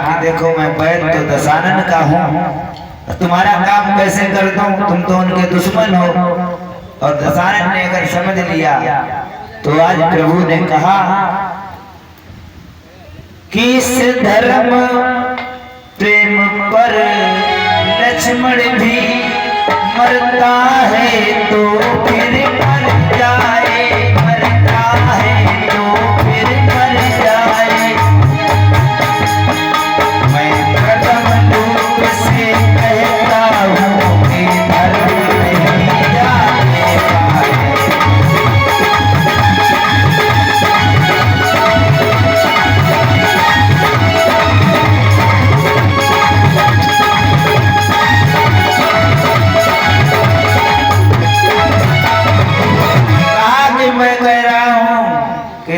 कि देखो मैं बैद तो दशानन का हूँ, तुम्हारा काम कैसे कर दूं, तुम तो उनके दुश्मन हो। और दशानन ने अगर समझ लिया तो आज प्रभु ने कहा कि इस धर्म प्रेम पर लक्ष्मण भी मरता है तो फिर मर जाए, मरता है तो फिर मर जाए। मैं प्रथम रूप से कहता हूँ कि धर्म नहीं जाने पाए।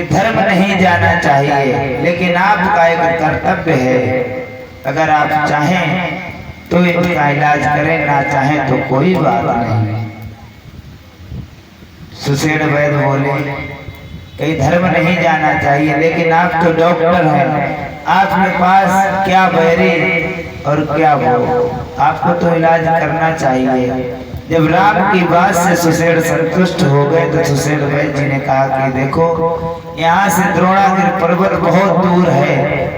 धर्म नहीं जाना चाहिए, लेकिन आपका एक कर्तव्य है, अगर आप चाहें तो इसका इलाज करें, ना चाहें तो कोई बात नहीं। सुशेड़ वैद्य बोले कहीं धर्म नहीं जाना चाहिए, लेकिन आप तो डॉक्टर हैं, आपके पास क्या बैरी और क्या वो, आपको तो इलाज करना चाहिए। जब राम की बात से सुशेड़ संतुष्ट हो गए तो सुशेड़ वैद्य जी ने कहा कि देखो यहाँ से द्रोणागिरि पर्वत बहुत दूर है,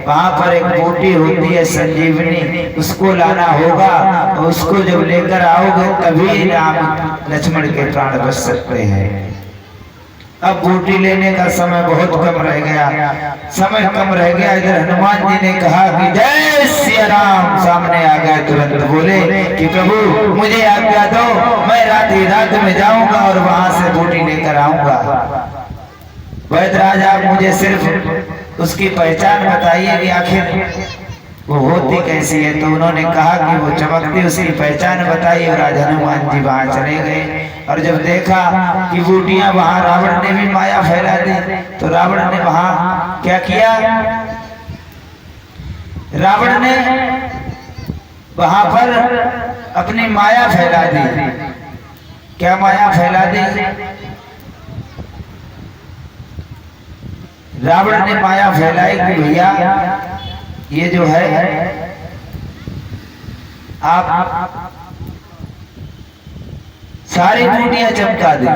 वहाँ पर एक बूटी होती है संजीवनी, उसको लाना होगा और उसको जब लेकर आओगे तभी राम लक्ष्मण के प्राण बच सकते हैं। अब बूटी लेने का समय बहुत कम रह गया, समय कम रह गया। इधर हनुमान जी ने कहा कि जय सिया राम, सामने आ गए, तुरंत बोले कि प्रभु मुझे आज्ञा दो, मैं रात में जाऊंगा और वहां से बूटी लेकर आऊंगा। वैद्यराज आप मुझे सिर्फ उसकी पहचान बताइए कि आखिर वो होती कैसी है। तो उन्होंने कहा कि वो चमकती, उसकी पहचान बताई। और आज हनुमान जी वहां चले गए और जब देखा कि बूटियां वहां, रावण ने भी माया फैला दी, तो रावण ने वहां क्या किया, रावण ने वहां पर अपनी माया फैला दी। क्या माया फैला दी? रावण ने माया फैलाई कि भैया ये जो है आप सारी बूटियां चमका दी।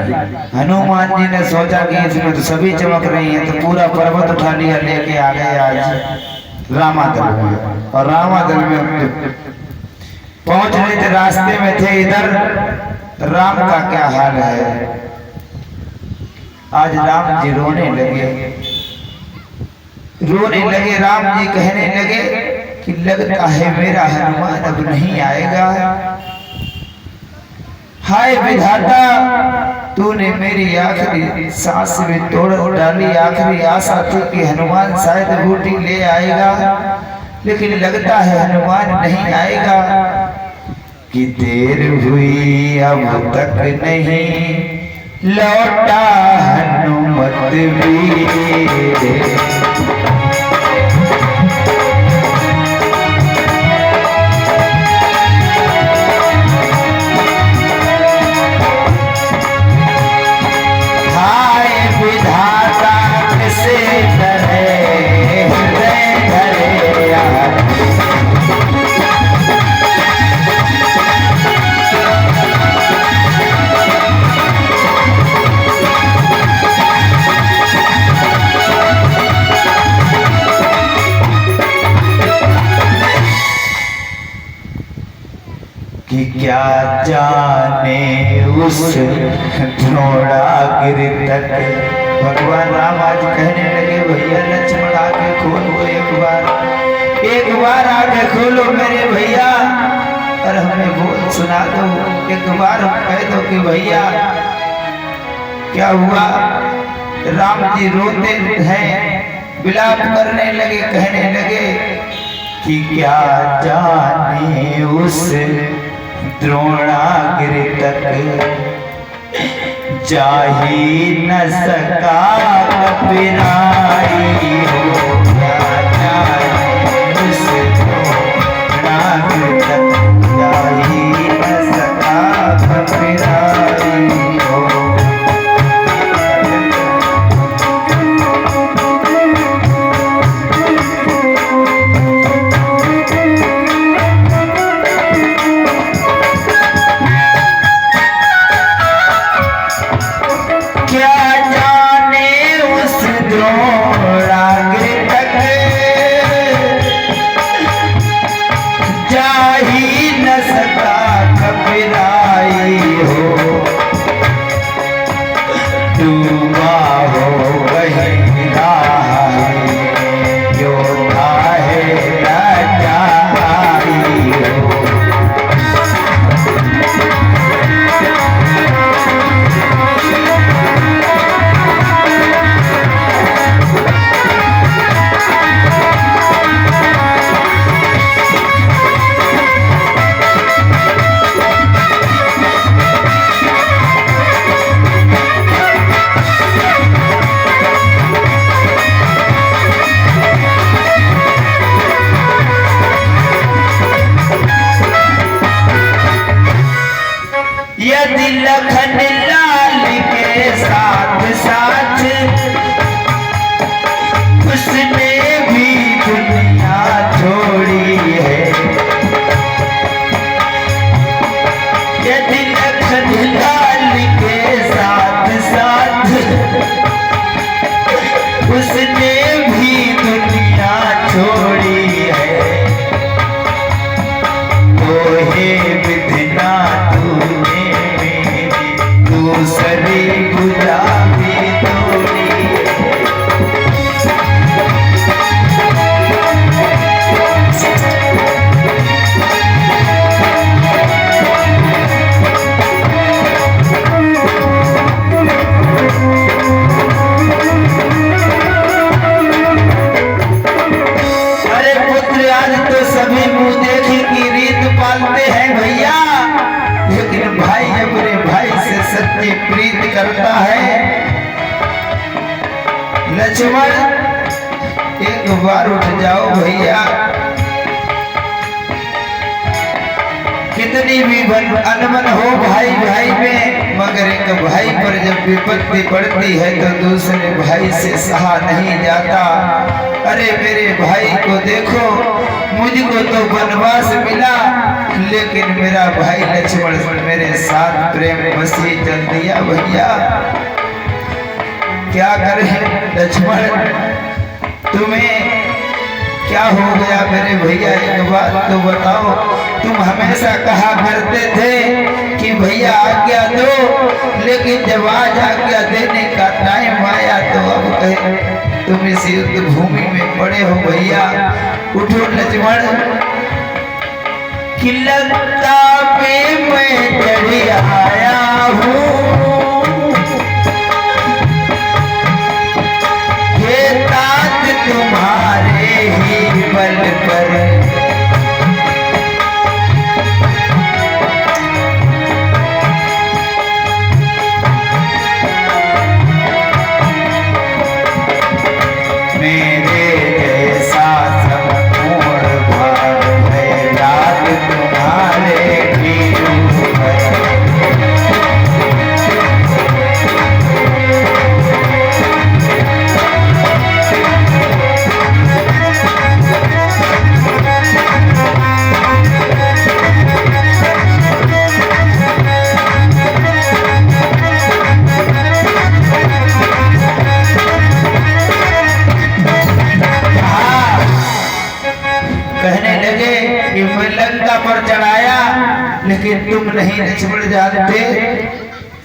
हनुमान जी ने सोचा कि इसमें तो सभी चमक रही हैं, तो पूरा पर्वत उठा लिया, लेके आ गए आज रामादल में। और रामादल में पहुंच रहे थे, रास्ते में थे, इधर राम का क्या हाल है। आज राम जी रोने लगे, रोने लगे। राम जी कहने लगे कि लगता है मेरा हनुमान अब नहीं आएगा। हाय विधाता, तूने मेरी आखिरी सांस में तोड़ डाली। आखिरी आशा थी कि हनुमान शायद बूटी ले आएगा, लेकिन लगता है हनुमान नहीं आएगा। कि देर हुई अब तक नहीं लौटा हनुमत वीर। कि क्या जाने उस द्रोणागिरि तक। भगवान राम आज कहने लगे भैया लक्ष्मण आके खोलो, एक बार आके खोलो मेरे भैया, और हमें बोल सुना दो, एक बार हम कह दो कि भैया क्या हुआ। राम जी रोते हैं, विलाप करने लगे, कहने लगे कि क्या जाने उस द्रोणागिरि तक जा ही न सका कपिराई हो। क्या जाने उस द्रोणागिरि तक जा ही न सका कपिराई हो। आज तो सभी मुंह देखी की रीत पालते हैं भैया, लेकिन भाई अपने भाई से सच्ची प्रीत करता है। लक्ष्मण एक बार उठ जाओ भैया, कितनी भी अनबन हो भाई भाई में, मगर एक भाई पर जब विपत्ति पड़ती है तो दूसरे भाई से सहा नहीं जाता। अरे मेरे भाई को देखो, मुझको तो वनवास मिला, लेकिन मेरा भाई लक्ष्मण मेरे साथ प्रेम बसी चल दिया भैया। क्या करे लक्ष्मण, तुम्हें क्या हो गया मेरे भैया, एक बात तो बताओ। तुम हमेशा कहा करते थे कि भैया आज्ञा दो, लेकिन जब आज आज्ञा देने का टाइम आया तो अब कहे तुम इस युद्ध भूमि में पड़े हो भैया। उठो लक्ष्मण, कि लगता पे मैं चढ़ आया हूँ, ये ताज तुम्हारे ही बल पर, मेरे जैसा संपूर्ण भाग है राज तुम्हारे ही ऊपर। कहने लगे कि मैं लंका पर चढ़ाया, लेकिन तुम नहीं लक्ष्मण जानते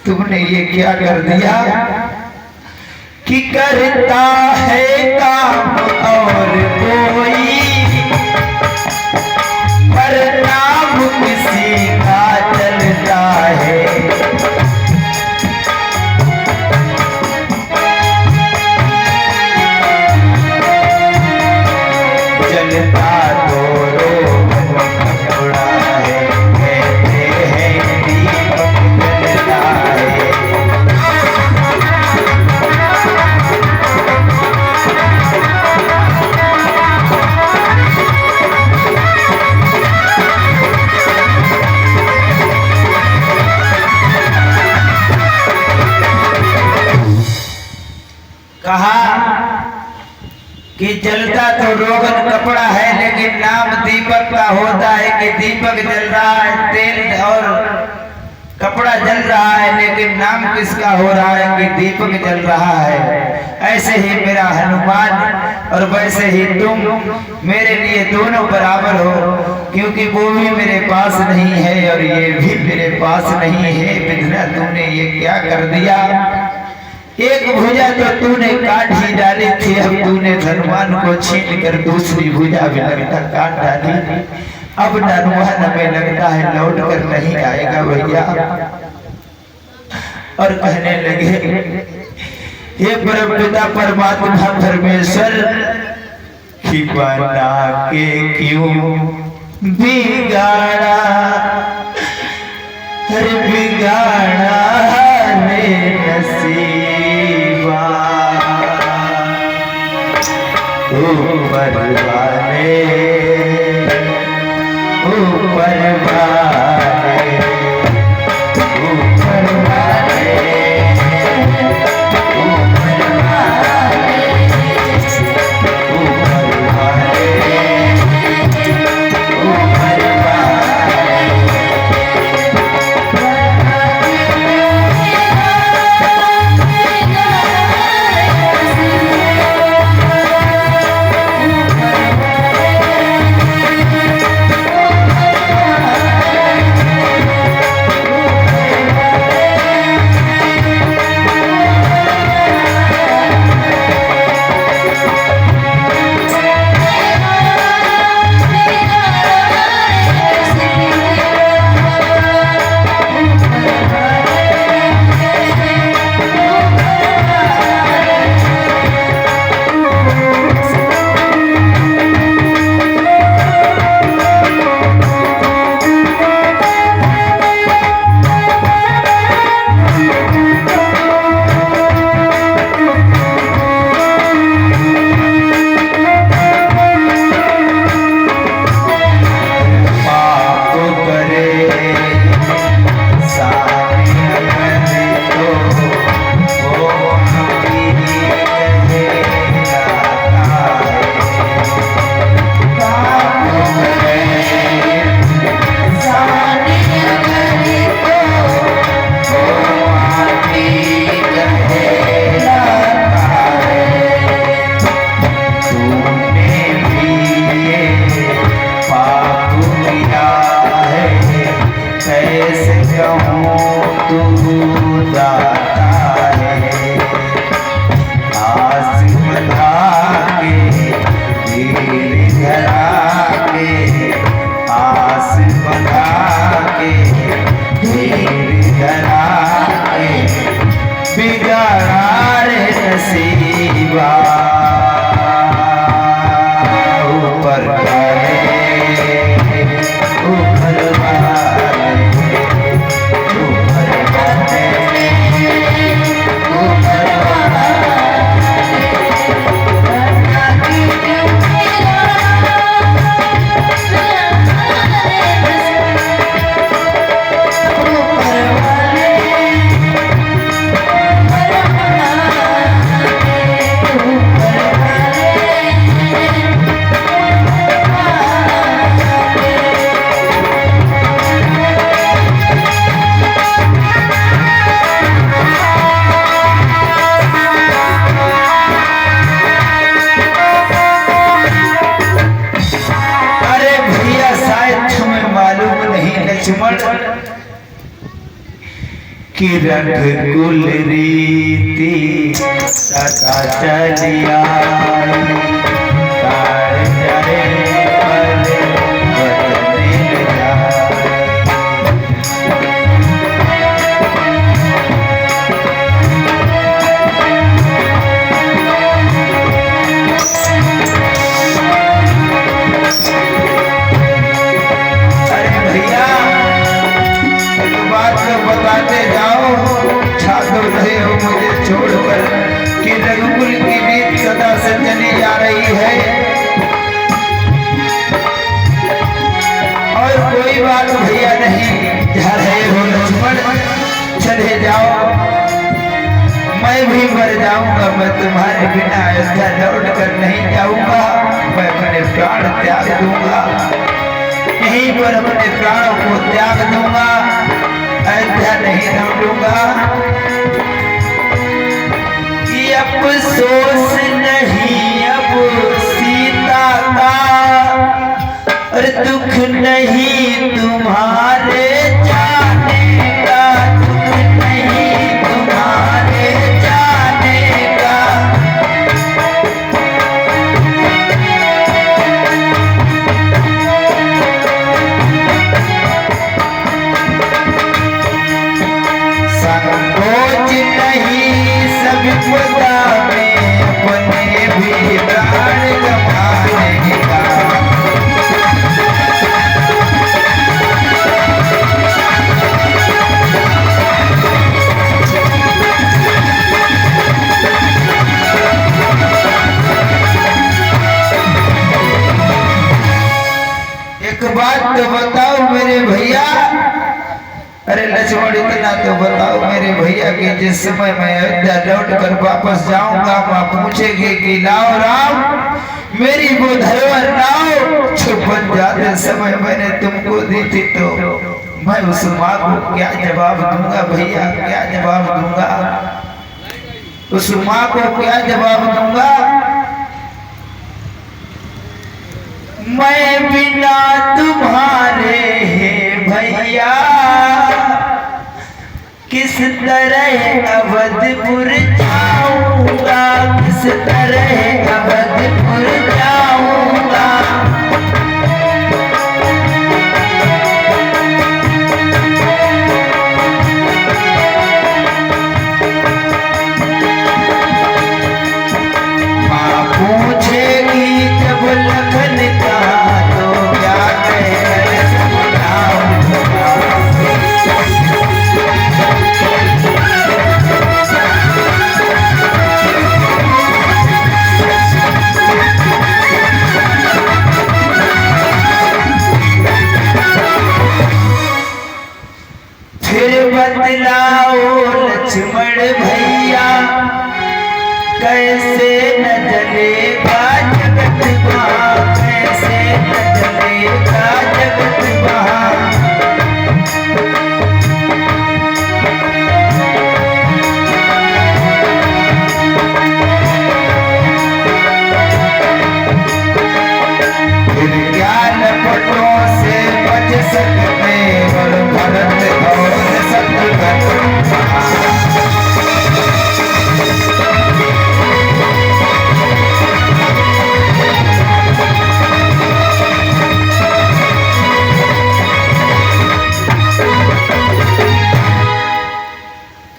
तुमने ये क्या कर दिया, कि करता है काम और कोई, पर नाम किसी का चलता है। चलता तो रोग थोड़ा है, कहते हैं दीपक जलता है। कहा कि जलता तो रोगन कपड़ा है, लेकिन नाम दीपक का होता है कि दीपक जल रहा है, तेल और कपड़ा जल रहा है, लेकिन नाम किसका हो रहा है कि दीपक जल रहा है। ऐसे ही मेरा हनुमान और वैसे ही तुम मेरे लिए दोनों बराबर हो, क्योंकि वो भी मेरे पास नहीं है और ये भी मेरे पास नहीं है। विधना तूने ये क्या कर दिया, एक भुजा तो तूने काट ही डाली थी, अब तूने हनुमान को छीन कर दूसरी भुजा भी लगता काट डाली। अब हनुमान हमें लगता है लौट कर नहीं आएगा भैया। और कहने लगे, हे परमपिता परमात्मा परमेश्वर, कि बना के क्यों बिगाड़ा, हर बिगाड़ा रे नसीबा, ऊपर वाले ऊपर वाले ऊपर वाले ऊपर वाले ऊपर वाले ऊपर कि रघुकुल रीति सदा चलिया छोड़कर कि रघुकुल की रीत सदा से चली जा रही है और कोई बात भैया नहीं, जा रहे हो लक्ष्मण चले जाओ, मैं भी मर जाऊंगा, मैं तुम्हारे बिना अयोध्या लौट कर नहीं जाऊंगा, मैं अपने प्राण त्याग दूंगा, यहीं पर अपने प्राणों को त्याग दूंगा, अयोध्या नहीं लौटूंगा। अफसोस नहीं अब सीता का और दुख नहीं तुम्हारे जाने का, दुख नहीं तुम्हारे जाने का। संकोच नहीं सब खुदा में अपने भी प्राण गंवाने का। एक बात तो बताओ मेरे भैया, अरे लक्ष्मण इतना तो बताओ मेरे भैया कि जिस समय मैं अयोध्या लौट कर वापस जाऊंगा माँ पूछेगी कि लाओ राम मेरी वो धरोहर लाओ जो बन जाते समय मैंने तुमको दी थी, तो मैं उस माँ को क्या जवाब दूंगा भैया, क्या जवाब दूंगा उस माँ को, क्या जवाब दूंगा? मैं बिना तुम्हारे भैया किस तरह अवधपुर जाऊंगा, किस तरह अवधपुर जाऊंगा। माँ पूछेगी जब लखन का तो क्या कहकर समझाऊंगा। बतलाओ लक्ष्मण भैया कैसे न जलेगा जगत वहाँ, कैसे न जलेगा जगत वहाँ। फिर ज्ञान पटों से बच सकते और भरत और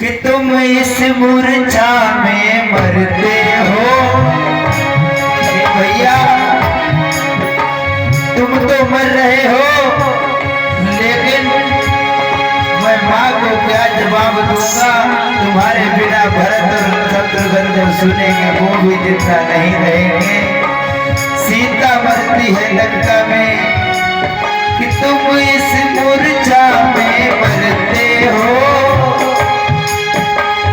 कि तुम इस मूर्छा में मरते हो भैया, तुम तो मर रहे हो, लेकिन मैं माँ को क्या जवाब दूंगा? तुम्हारे बिना भरत और शत्रुघ्न जब सुनेंगे वो भी जिंदा नहीं रहेंगे। सीता मरती है लंका में कि तुम इस मूर्छा में मरते हो,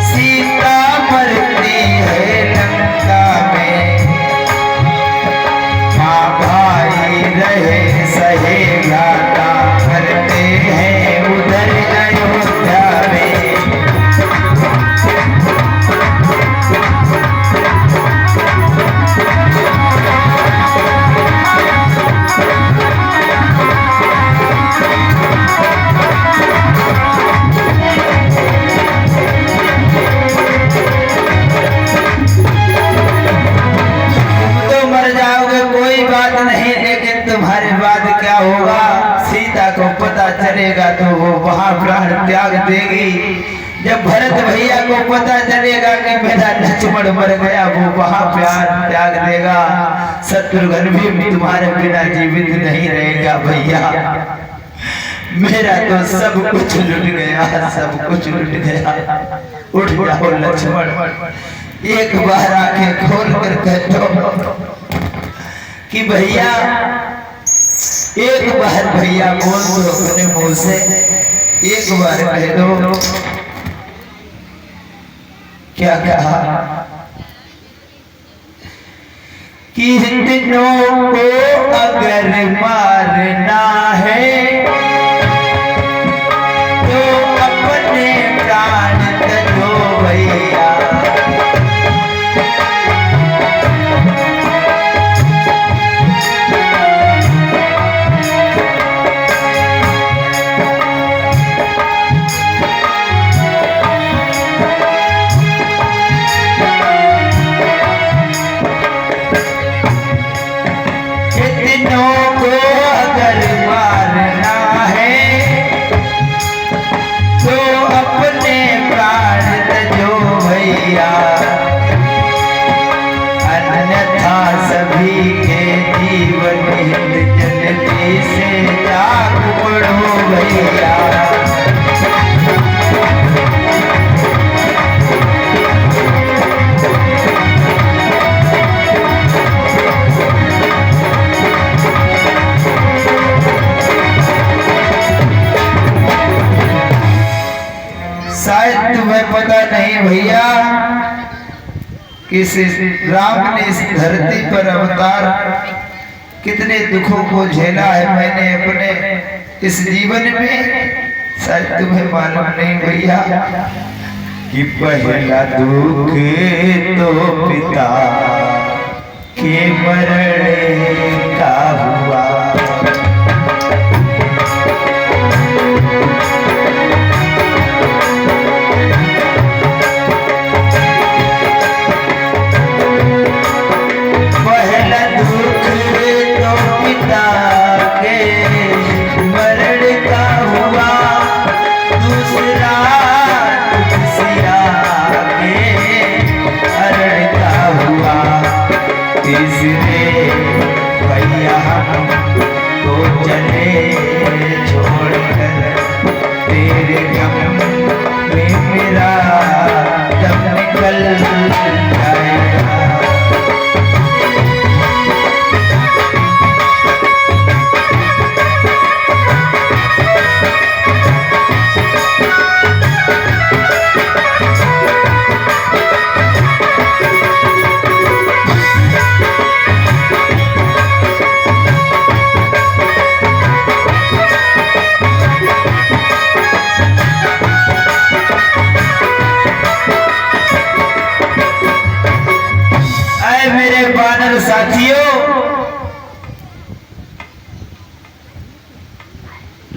सीता मरती है लंका में। माँ भाई रहे सहे घाटा करते हैं उधर अयोध्या में। बाद क्या होगा? सीता को पता चलेगा तो वो वहां प्राण त्याग देगी। जब भरत भैया को पता चलेगा कि मेरा लक्ष्मण मर गया, वो वहां प्राण त्याग देगा। शत्रुघ्न भी तुम्हारे बिना जीवित नहीं रहेगा भैया। मेरा तो सब कुछ लुट गया, सब कुछ लुट गया। उठ जाओ लक्ष्मण, एक बार आंखें खोल कर कह दो कि भैया, एक बार भैया बोल दो अपने मुंह से, एक बार कह दो। क्या कहा कि हिंदुओं को अगर मारना है तो अपने प्राण दो भैया। अन्यथा सभी के जीवन हित जल्दी से जाग पड़ो भैया। शायद तुम्हें पता नहीं भैया, इस राम ने इस धरती पर अवतार कितने दुखों को झेला है मैंने अपने इस जीवन में। शायद तुम्हें मालूम नहीं भैया कि पहला दुख तो पिता के मरण का हुआ।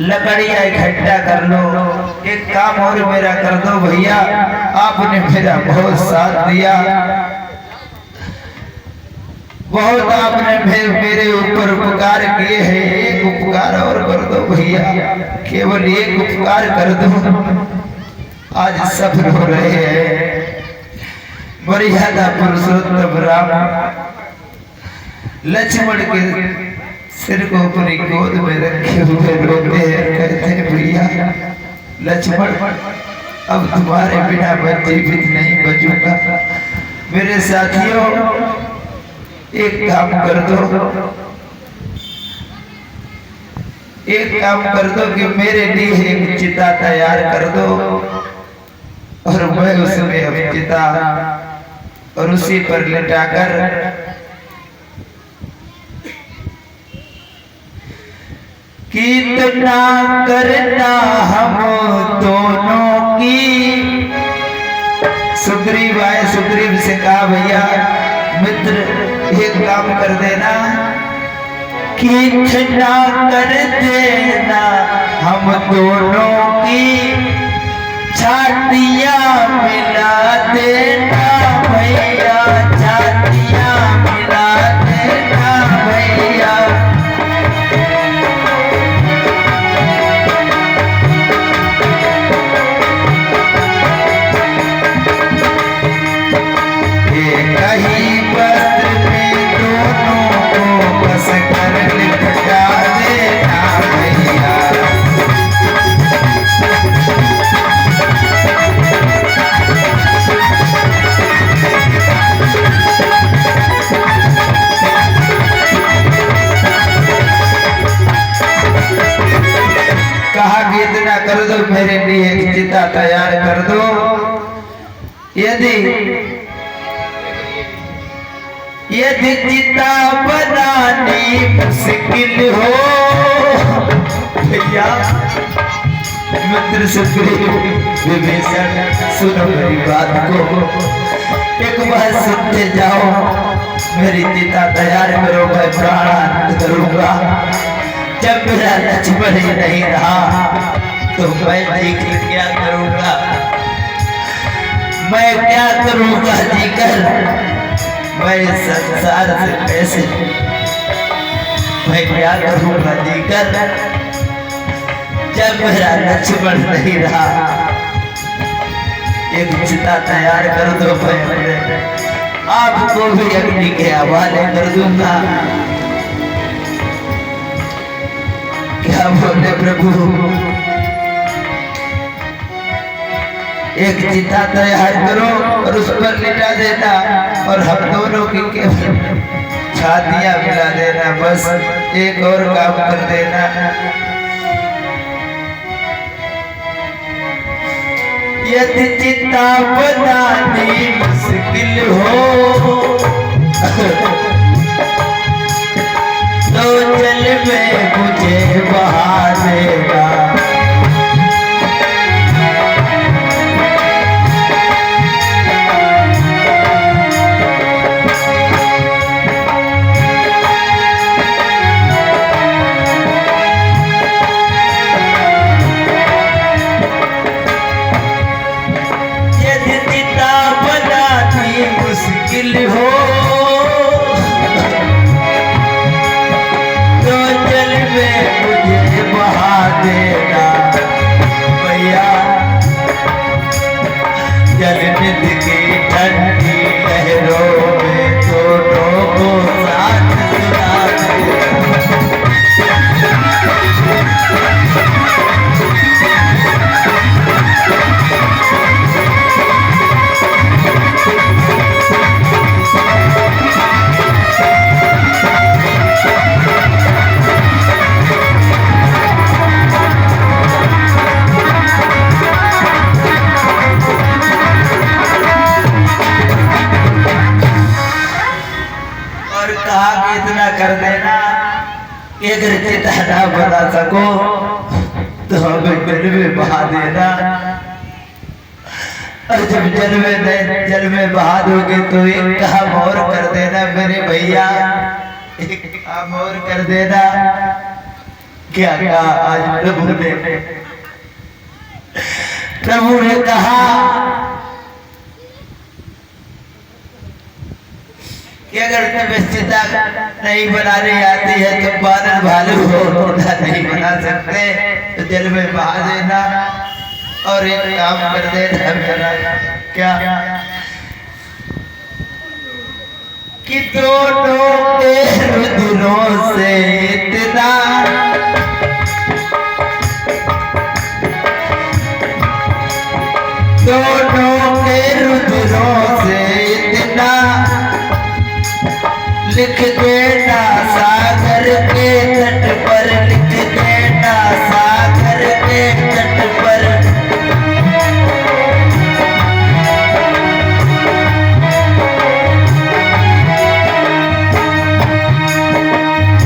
लकड़ियाँ इकट्ठा कर लो, एक काम और मेरा कर दो भैया। आपने मेरा बहुत साथ दिया, बहुत आपने मेरे ऊपर उपकार किए हैं। एक उपकार और कर दो भैया, केवल एक उपकार कर दो। आज सब रो रहे हैं। मर्यादा पुरुषोत्तम राम लक्ष्मण के सिर को अपनी गोद में रखे हुए रोते हैं, कहते हैं भैया लक्ष्मण, अब तुम्हारे बिना मैं जीवित नहीं बचूंगा। मेरे साथियों, एक काम कर दो, एक काम कर दो कि मेरे लिए एक चिता तैयार कर दो और मैं उसमें अब चिता और उसी पर लिटाकर कितना करना हम दोनों की। सुग्रीव आए, सुग्रीव से कहा भैया मित्र एक काम कर देना, कितना कर देना हम दोनों की छातियां मिला देना भैया, छातियां मिला देना भैया। दो, मेरे लिए एक चिता तैयार कर दो। यदि चिता बनानी मुश्किल हो भैया, मित्र सुग्रीव विभीषण सुनो मेरी बात को, एक बार सुनते जाओ। मेरी चिता तैयार करो, मैं प्राण करूंगा। जब मेरा लक्ष्मण ही नहीं रहा तो मैं जीकर क्या करूंगा, मैं क्या करूंगा जीकर, मैं संसार से कैसे, मैं क्या करूंगा जीकर जब मेरा लक्ष्मण नहीं रहा। एक चिता तैयार कर दो, मैं आपको भी अग्नि के हवाले कर दूंगा। क्या बोले प्रभु, एक चिता तैयार करो और उस पर लिटा देना, और हम दोनों की केवल छातियां मिला देना, बस एक और काम कर देना। यदि चिता बनानी मुश्किल हो तो जल में मुझे बहा देगा। हो तो जल में मुझे बहा देगा भैया। जल निधि की ठंडी लहरों में दोनों को साथ सुना देगा। इतना कर देना कि अगर चिता ना बना सको तो हमें जल में बहा देना, और जब जल में बहा दोगे तो एक काम और कर देना मेरे भैया, एक काम और कर देना। क्या कहा आज प्रभु ने कहा कि अगर तुम्हें चिता नहीं बनानी आती है तो बानर भालू हो नहीं बना सकते, तो जल में बहा देना और एक काम कर देना मेरा। क्या कि दोनों के रुधिरों से इतना दोनों के रुधिरों से इतना लिख देना सागर के तट पर, लिख देना सागर के तट पर।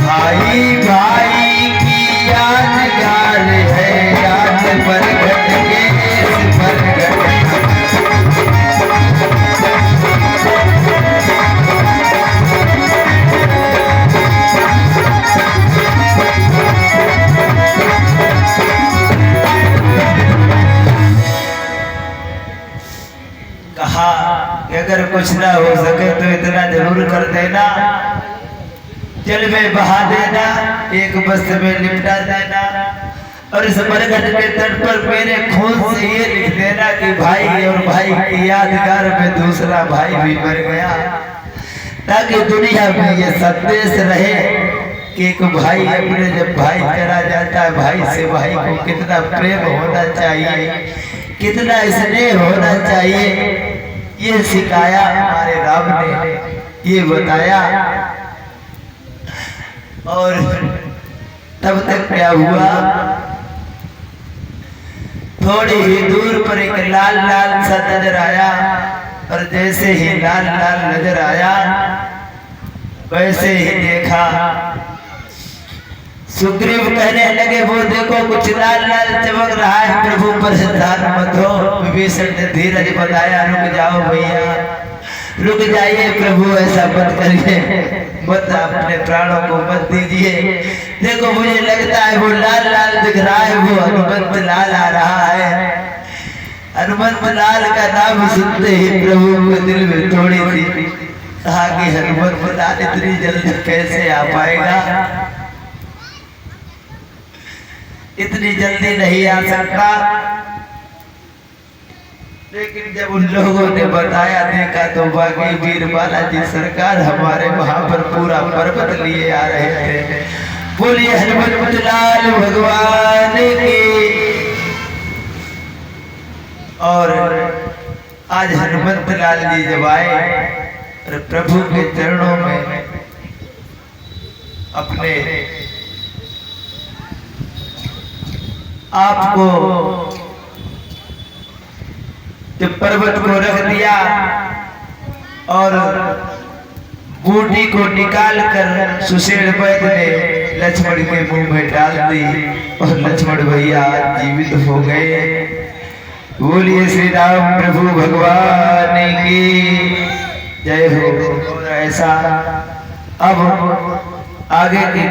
भाई भाई की यादगार है, याद पर घट के इस पर कहा कि अगर कुछ ना हो सके तो इतना जरूर कर देना, जल में बहा देना, एक वस्त्र में लिपटा देना, और इस बरगद के तट पर मेरे खून से ये लिख देना कि भाई और भाई की यादगार में दूसरा भाई भी मर गया, ताकि दुनिया में ये संदेश रहे कि एक भाई अपने जब भाई चला जाता है, भाई से भाई को कितना प्रेम होना चाहिए, कितना स्नेह होना चाहिए, ये सिखाया हमारे राम ने, ये बताया। और तब तक क्या हुआ थोड़ी ही दूर पर एक लाल लाल सा नजर आया, और जैसे ही लाल लाल नजर आया वैसे ही देखा। सुग्रीव कहने लगे वो देखो कुछ लाल लाल चमक रहा है, प्रभु परेशान मत हो। विभीषण ने धीरज बताया, रुक जाओ भैया, रुक जाइए प्रभु, ऐसा मत करिए, मत अपने प्राणों को मत दीजिए। देखो मुझे लगता है वो लाल लाल दिख रहा है, वो हनुमंत लाल आ रहा है। हनुमंत लाल का नाम सुनते ही प्रभु के दिल में थोड़ी सी कहा कि हनुमंत लाल इतनी जल्दी कैसे आ पाएगा, इतनी जल्दी नहीं आ सकता। लेकिन जब उन लोगों ने बताया, देखा तो बाकी वीर बालाजी सरकार हमारे वहां पर पूरा पर्वत लिए आ रहे थे। बोलिए हनुमत लाल भगवान की। और आज हनुमत लाल जी जब आए और प्रभु के चरणों में अपने आपको जब पर्वत को रख दिया और बूटी को निकाल कर सुशेड़ वैद ने लक्ष्मण के मुंह में डाल दी और लक्ष्मण भैया जीवित हो गए। बोलिए श्री राम प्रभु भगवान की जय हो। ऐसा अब आगे की